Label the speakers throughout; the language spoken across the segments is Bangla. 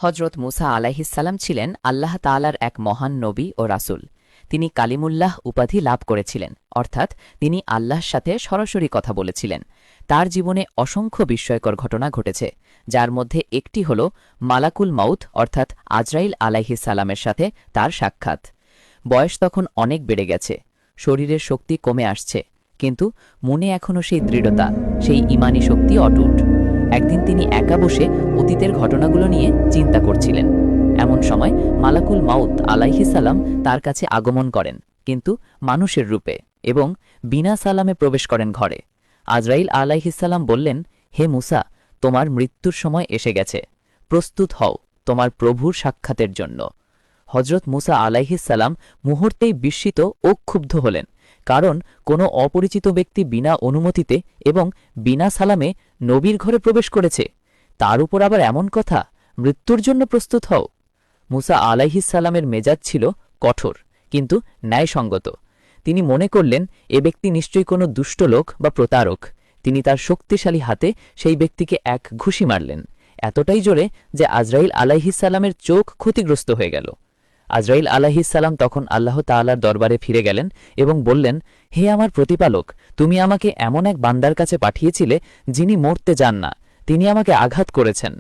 Speaker 1: হজরত মুসা আলাইহিসসালাম ছিলেন আল্লাহ তাআলার এক মহান নবী ও রাসূল। তিনি কালিমুল্লাহ উপাধি লাভ করেছিলেন, অর্থাৎ তিনি আল্লাহর সাথে সরাসরি কথা বলেছিলেন। তার জীবনে অসংখ্য বিস্ময়কর ঘটনা ঘটেছে, যার মধ্যে একটি হল মালাকুল মাউত অর্থাৎ আজরাইল আলাইহিসসালামের সাথে তার সাক্ষাৎ। বয়স তখন অনেক বেড়ে গেছে, শরীরের শক্তি কমে আসছে, কিন্তু মনে এখনও সেই দৃঢ়তা, সেই ঈমানী শক্তি অটুট। একদিন তিনি একা বসে অতীতের ঘটনাগুলো নিয়ে চিন্তা করছিলেন। এমন সময় মালাকুল মাউত আলাইহিসসালাম তার কাছে আগমন করেন, কিন্তু মানুষের রূপে, এবং বিনা সালামে প্রবেশ করেন ঘরে। আজরাইল আলাইহিসসালাম বললেন, হে মুসা, তোমার মৃত্যুর সময় এসে গেছে, প্রস্তুত হও তোমার প্রভুর সাক্ষাতের জন্য। হজরত মুসা আলাইহিসসালাম মুহূর্তেই বিস্মিত ও ক্ষুব্ধ হলেন, কারণ কোনো অপরিচিত ব্যক্তি বিনা অনুমতিতে এবং বিনা সালামে নবীর ঘরে প্রবেশ করেছে, তার উপর আবার এমন কথা, মৃত্যুর জন্য প্রস্তুত হও। মুসা আলাইহিসসালামের মেজাজ ছিল কঠোর কিন্তু ন্যায়সঙ্গত। তিনি মনে করলেন এ ব্যক্তি নিশ্চয়ই কোনো দুষ্ট লোক বা প্রতারক। তিনি তার শক্তিশালী হাতে সেই ব্যক্তিকে এক ঘুষি মারলেন, এতটাই জোরে যে আজরাইল আলাইহিসসালামের চোখ ক্ষতিগ্রস্ত হয়ে গেল। আজরাইল আলাইহিসসালাম তখন আল্লাহ তাআলার দরবারে ফিরে গেলেন এবং বললেন, হে আমার প্রতিপালক, তুমি আমাকে এমন এক বান্দার কাছে পাঠিয়েছিলে যিনি মরতে যান না, তিনি আমাকে আঘাত করেছেন।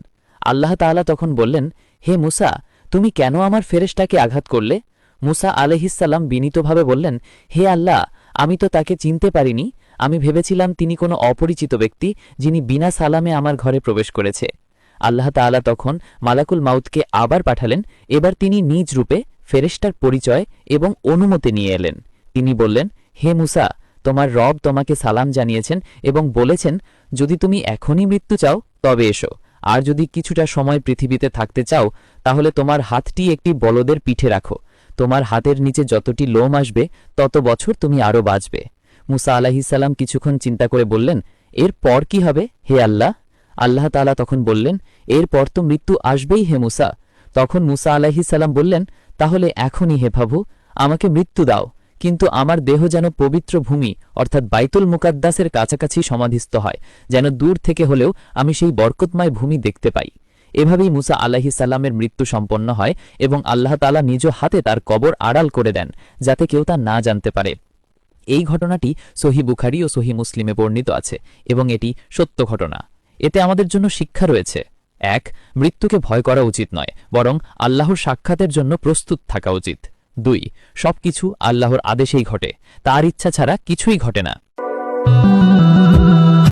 Speaker 1: আল্লাহ তাআলা তখন বললেন, হে মুসা, তুমি কেন আমার ফেরেশতাকে আঘাত করলে? মুসা আলাইহিসসালাম বিনীতভাবে বললেন, হে আল্লাহ, আমি তো তাকে চিনতে পারিনি। আমি ভেবেছিলাম তিনি কোনো অপরিচিত ব্যক্তি যিনি বিনা সালামে আমার ঘরে প্রবেশ করেছে। আল্লাহ তাআলা তখন মালাকুল মাউতকে আবার পাঠালেন। এবার তিনি নিজ রূপে ফেরেশতার পরিচয় এবং অনুমতি নিয়ে এলেন। তিনি বললেন, হে মুসা, তোমার রব তোমাকে সালাম জানিয়েছেন এবং বলেছেন, যদি তুমি এখনই মৃত্যু চাও তবে এসো, আর যদি কিছুটা সময় পৃথিবীতে থাকতে চাও তাহলে তোমার হাতটি একটি বলদের পিঠে রাখো। তোমার হাতের নিচে যতটি লোম আসবে তত বছর তুমি আরও বাঁচবে। মুসা আলাইহিসসালাম কিছুক্ষণ চিন্তা করে বললেন, এর পর কি হবে হে আল্লাহ? আল্লাহ তাআলা তখন বললেন, এরপর তো মৃত্যু আসবেই হে মুসা। তখন মুসা আলাইহিসসালাম বললেন, তাহলে এখনই হে প্রভু, আমাকে মৃত্যু দাও, কিন্তু আমার দেহ যেন পবিত্র ভূমি অর্থাৎ বাইতুল মুকাদ্দাসের কাছাকাছি সমাধিস্থ হয়, যেন দূর থেকে হলেও আমি সেই বরকতময় ভূমি দেখতে পাই। এভাবেই মুসা আলাইহিসসালামের মৃত্যু সম্পন্ন হয় এবং আল্লাহ তাআলা নিজ হাতে তার কবর আড়াল করে দেন, যাতে কেউ তা না জানতে পারে। এই ঘটনাটি সহিহ বুখারী ও সহিহ মুসলিমে বর্ণিত আছে এবং এটি সত্য ঘটনা। এতে আমাদের জন্য শিক্ষা রয়েছে: ১. মৃত্যুকে ভয় করা উচিত নয়, বরং আল্লাহর সাক্ষাতের জন্য প্রস্তুত থাকা উচিত। ২. সবকিছু আল্লাহর আদেশেই ঘটে, তার ইচ্ছা ছাড়া কিছুই ঘটে না।